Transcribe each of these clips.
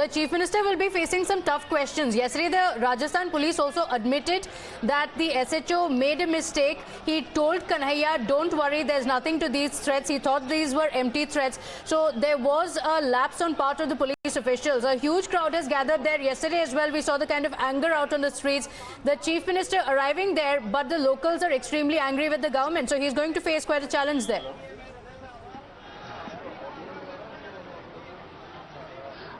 the Chief Minister will be facing some tough questions. Yesterday, the Rajasthan police also admitted that the SHO made a mistake. He told Kanhaiya, don't worry, there's nothing to these threats. He thought these were empty threats. So there was a lapse on part of the police officials. A huge crowd has gathered there. Yesterday as well, we saw the kind of anger out on the streets. The Chief Minister arriving there, but the locals are extremely angry with the government. So he's going to face quite a challenge there.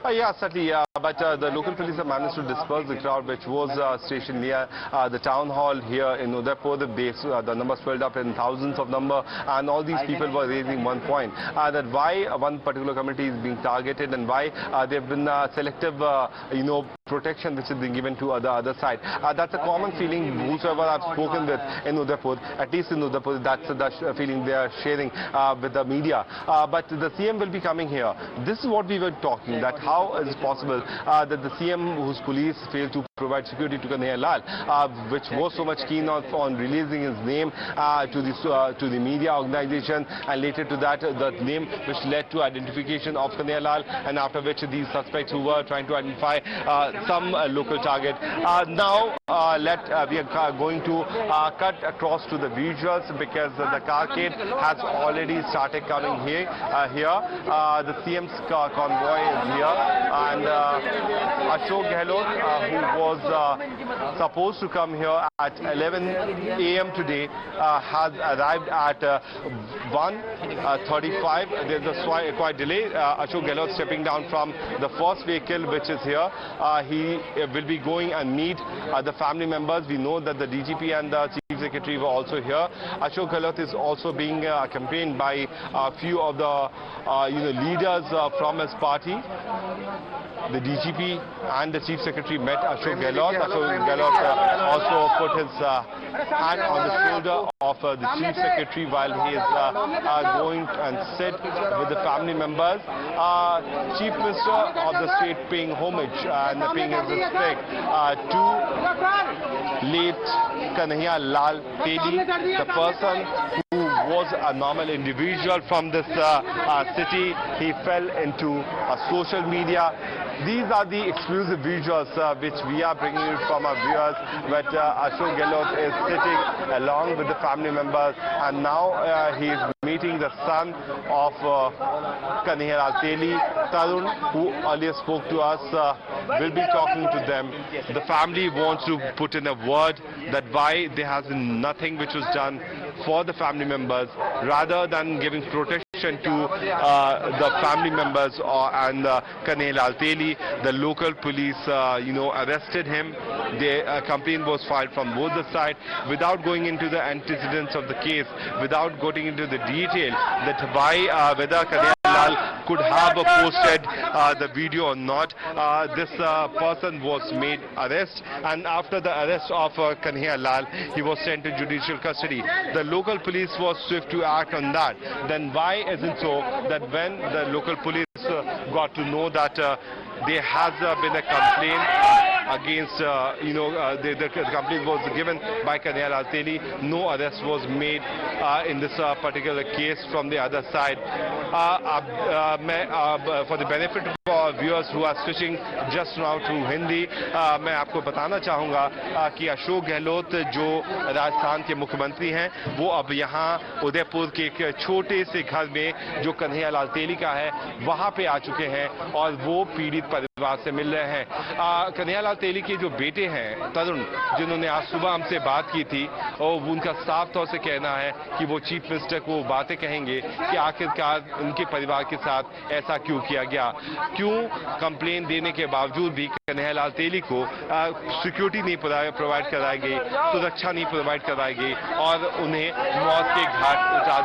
Yeah, certainly. But the local police have managed to disperse the crowd, which was stationed near the town hall here in Udaipur. The numbers swelled up in thousands of number, and all these people were raising one point, that why one particular community is being targeted and why there have been selective, protection which is being given to the other side. That's a common feeling whosoever I've spoken with in Udaipur, at least in Udaipur, that's the feeling they are sharing with the media. But the CM will be coming here. This is what we were talking, that how is it possible that the CM, whose police failed to provide security to Kanhaiya Lal, which was so much keen on releasing his name to the media organization, and later to that the name which led to identification of Kanhaiya Lal, and after which these suspects who were trying to identify some local target. Now we are going to cut across to the visuals, because the carcade has already started coming here. The CM's convoy is here, and Ashok Gehlot, who was supposed to come here at 11 a.m. today, has arrived at 1:35. There's a quite delay. Ashok Gehlot stepping down from the first vehicle which is here. He will be going and meet the family members. We know that the DGP and the Chief Secretary were also here. Ashok Gehlot is also being accompanied by a few of the leaders from his party. The DGP and the Chief Secretary met Ashok Gehlot. Ashok Gehlot also put his hand on the shoulder of the Chief Secretary while he is going and sit with the family members. Chief Minister of the state paying homage and paying his respect to late Kanhaiya Lal, the person who was a normal individual from this city. He fell into social media. These are the exclusive visuals which we are bringing you from our viewers, but Ashok Gehlot is sitting along with the family members, and now he is meeting the son of Kanhaiya Lal, Tarun, who earlier spoke to us, will be talking to them. The family wants to put in a word that why there has been nothing which was done for the family members, rather than giving protection to the family members and Kanhaiya Lal. The local police, arrested him. The complaint was filed from both the sides without going into the antecedents of the case, without going into the detail that why, whether Kanhaiya Lal could have posted the video or not. This person was made arrest, and after the arrest of Kanhaiya Lal, he was sent to judicial custody. The local police was swift to act on that. Then why isn't so that when the local police got to know that there has been a complaint against, the complaint was given by Kanhaiya Lal, no arrest was made in this particular case from the other side. For the benefit of our viewers who are switching just now to Hindi, मैं आपको बताना चाहूँगा कि अशोक गहलोत जो राजस्थान के मुख्यमंत्री हैं, वो अब यहाँ उदयपुर के एक छोटे से घर में जो कन्हैया लाल तेली का है वहाँ पे आ चुके हैं, और वो पीड़ित परिवार से मिल रहे हैं. कन्हैया लाल तेली के जो बेटे हैं तरुण, जिन्होंने आज सुबह हमसे बात की थी, और उनका साफ तौर से कहना है कि वो चीफ मिनिस्टर को बातें कहेंगे कि आखिरकार उनके परिवार के साथ ऐसा क्यों किया गया, क्यों कंप्लेन देने के बावजूद भी कन्हैया लाल तेली को सिक्योरिटी नहीं प्रोवाइड कराई गई, सुरक्षा नहीं प्रोवाइड कराई गई, और उन्हें मौत के घाट उतार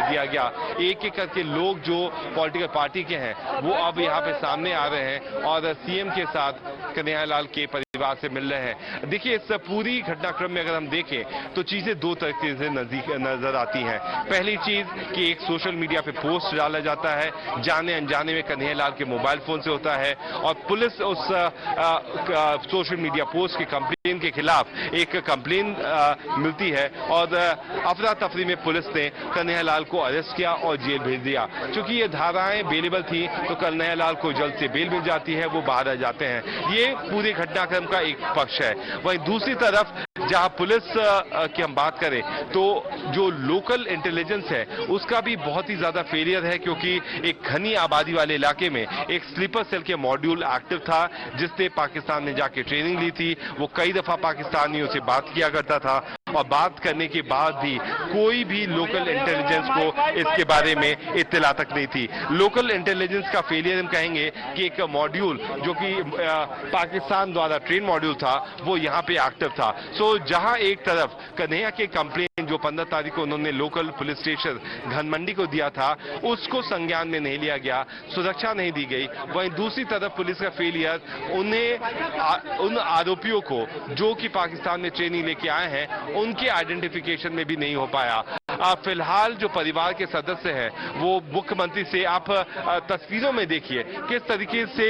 दिया गया. एक एक करके लोग जो पॉलिटिकल पार्टी के हैं वो अब यहाँ पे सामने आ रहे हैं और सीएम के साथ कन्हैया लाल के परिवार से मिल रहे हैं. देखिए, इस पूरी घटनाक्रम में अगर हम देखें तो चीजें दो तरीके से नजर आती हैं. पहली चीज कि एक सोशल मीडिया पे पोस्ट डाला जाता है, जाने अनजाने में कन्हैया लाल के मोबाइल फोन से होता है, और पुलिस उस सोशल मीडिया पोस्ट के कंप्लेन के खिलाफ एक कंप्लेन मिलती है और अफरा तफरी में पुलिस ने कन्हैया लाल को अरेस्ट किया और जेल भेज दिया। चूंकि ये धाराएं बेलेबल थी तो कन्हैया लाल को जल्द से बेल मिल जाती है, वो बाहर आ जाते हैं। ये पूरे घटनाक्रम का एक पक्ष है। वहीं दूसरी तरफ जहां पुलिस की हम बात करें तो जो लोकल इंटेलिजेंस है उसका भी बहुत ही ज्यादा फेलियर है, क्योंकि एक घनी आबादी वाले इलाके में एक स्लीपर सेल के मॉड्यूल एक्टिव था जिसने पाकिस्तान में जाके ट्रेनिंग ली थी। वो कई दफा पाकिस्तानियों से बात किया करता था और बात करने के बाद भी कोई भी लोकल इंटेलिजेंस को इसके बारे में इत्तला तक नहीं थी। लोकल इंटेलिजेंस का फेलियर हम कहेंगे कि एक मॉड्यूल जो कि पाकिस्तान द्वारा ट्रेन मॉड्यूल था वो यहाँ पे एक्टिव था। सो जहां एक तरफ कन्हैया के कंप्लेन जो 15 तारीख को उन्होंने लोकल पुलिस स्टेशन घनमंडी को दिया था उसको संज्ञान में नहीं लिया गया, सुरक्षा नहीं दी गई। वहीं दूसरी तरफ पुलिस का फेलियर उन आरोपियों को जो कि पाकिस्तान में ट्रेनिंग लेके आए हैं उनके आइडेंटिफिकेशन में भी नहीं हो पाया। फिलहाल जो परिवार के सदस्य हैं वो मुख्यमंत्री से आप तस्वीरों में देखिए किस तरीके से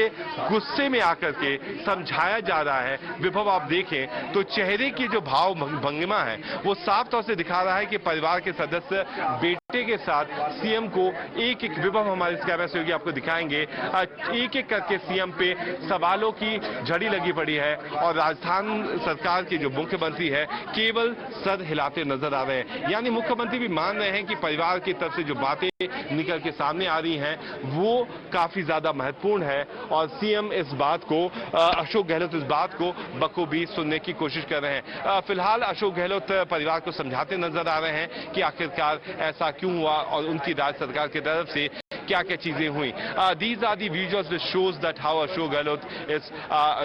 गुस्से में आकर के समझाया जा रहा है। विभव आप देखें तो चेहरे की जो भाव भंगिमा है वो साफ तौर से दिखा रहा है कि परिवार के सदस्य बेटे के साथ सीएम को एक एक, विभव हमारे इस कैमरा से होगी आपको दिखाएंगे, एक एक करके सीएम पे सवालों की झड़ी लगी पड़ी है और राजस्थान सरकार के जो मुख्यमंत्री है केवल सर हिलाते नजर आ रहे हैं। यानी मुख्यमंत्री भी मान रहे हैं कि परिवार की तरफ से जो बातें निकल के सामने आ रही हैं वो काफी ज्यादा महत्वपूर्ण है और सीएम इस बात को, अशोक गहलोत इस बात को बखूबी सुनने की कोशिश कर रहे हैं। फिलहाल अशोक गहलोत परिवार को समझाते नजर आ रहे हैं कि आखिरकार ऐसा क्यों हुआ और उनकी राज्य सरकार की तरफ से क्या क्या चीजें हुई। These are the visuals which shows that how Ashok Gehlot is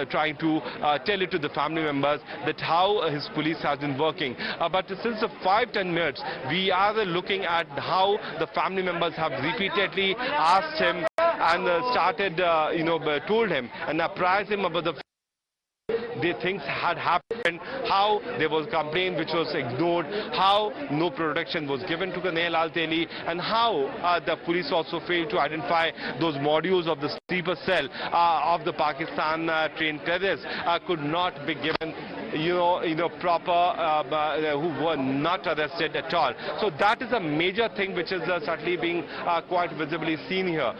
trying to tell it to the family members that how his police has been working. But since the 5-10 minutes, we are looking at how the family members have repeatedly asked him and started, told him and apprised him about the things had happened, how there was complaint which was ignored, how no protection was given to Kanhaiya Lal Teli, and how the police also failed to identify those modules of the sleeper cell of the Pakistan trained terrorists could not be given proper, who were not arrested at all. So that is a major thing which is certainly being quite visibly seen here.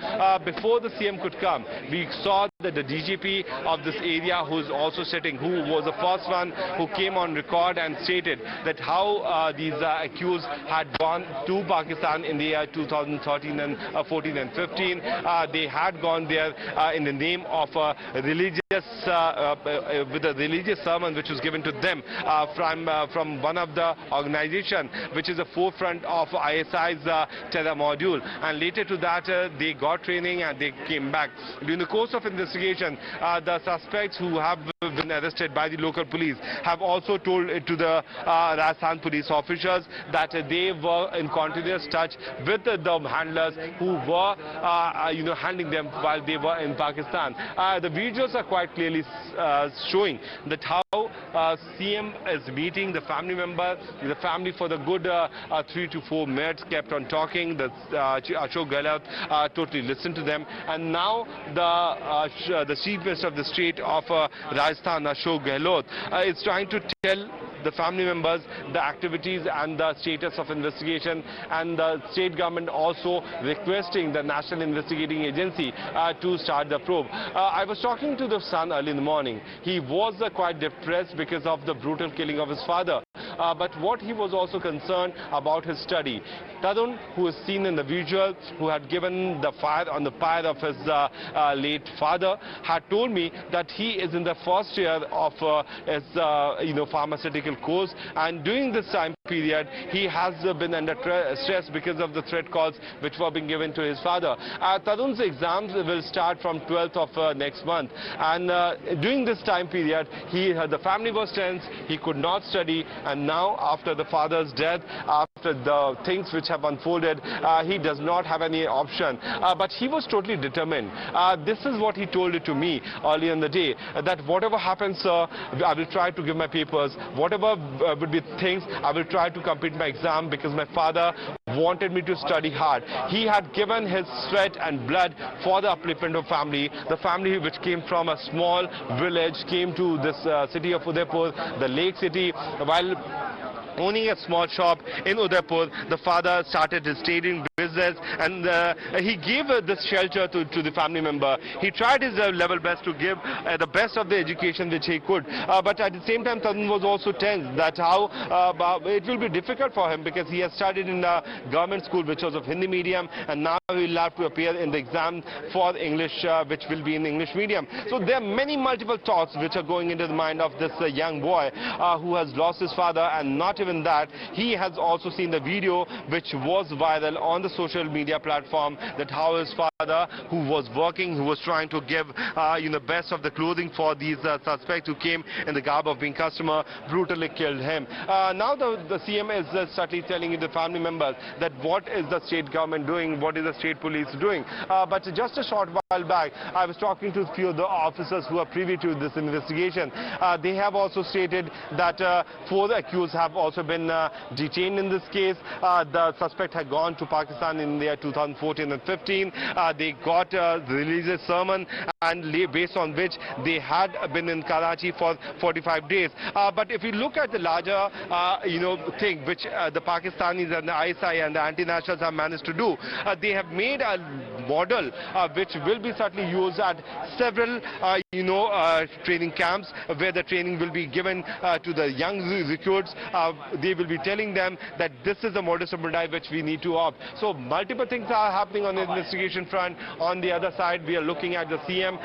Before the CM could come, we saw that the DGP of this area, who is also sitting, who was the first one who came on record and stated that how these accused had gone to Pakistan in the year 2013 and 14 and 15. They had gone there in the name of religious, with a religious sermon which was given to them from one of the organization which is the forefront of ISI's terror module, and later to that they got training and they came back. During the course of investigation, the suspects who have been arrested by the local police have also told to the Rajasthan police officers that they were in continuous touch with the handlers who were handling them while they were in Pakistan. The videos are quite clearly showing that how CM is meeting the family member, the family for the good 3 to 4 minutes, kept on talking. The Ashok Gehlot totally listened to them, and now the chief minister of the state of Rajasthan, Ashok Gehlot, is trying to tell the family members the activities and the status of investigation, and the state government also requesting the National Investigating Agency to start the probe. I was talking to the son early in the morning. He was quite depressed because of the brutal killing of his father. But what he was also concerned about his study. Tarun, who is seen in the visual, who had given the fire on the pyre of his late father, had told me that he is in the first year of his pharmaceutical course, and during this time period he has been under stress because of the threat calls which were being given to his father. Tarun's exams will start from 12th of next month, and during this time period the family was tense, he could not study, and now after the father's death, after after the things which have unfolded, he does not have any option. But he was totally determined. This is what he told it to me earlier in the day, that whatever happens, sir, I will try to give my papers. Whatever would be things, I will try to complete my exam, because my father wanted me to study hard. He had given his sweat and blood for the upliftment of family. The family which came from a small village came to this city of Udaipur, the lake city, while owning a small shop in Udaipur. The father started his trading business, and he gave this shelter to the family member. He tried his level best to give the best of the education which he could. But at the same time, Tadun was also tense that how it will be difficult for him, because he has studied in a government school which was of Hindi medium, and now he will have to appear in the exam for English, which will be in English medium. So there are many multiple thoughts which are going into the mind of this young boy who has lost his father. And not even that, he has also seen the video which was viral on the social media platform, that how his father, who was working, who was trying to give best of the clothing for these suspects who came in the garb of being customer, brutally killed him. Now the CM is certainly telling the family members that what is the state government doing, what is the state police doing. But just a short while back, I was talking to a few of the officers who are privy to this investigation. They have also stated that 4 accused have also been detained in this case. The suspect had gone to Pakistan in the year 2014 and 15. They got released a sermon, and based on which they had been in Karachi for 45 days. But if you look at the larger thing which the Pakistanis and the ISI and the anti-nationals have managed to do, they have made a model which will be certainly used at several training camps, where the training will be given to the young recruits. They will be telling them that this is the modus operandi which we need to opt. So multiple things are happening on the investigation front. On the other side, we are looking at the CM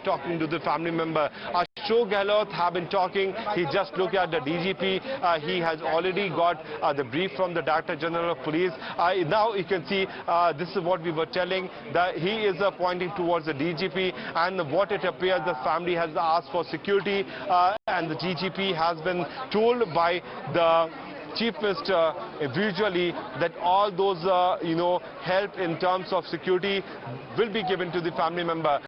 talking to the family member. Ashok Gehlot have been talking. He just looked at the DGP. He has already got the brief from the Director General of Police. Now you can see this is what we were telling, that he is pointing towards the DGP, and what it appears the family has asked for security, and the DGP has been told by the Chief Minister visually that all those help in terms of security will be given to the family member.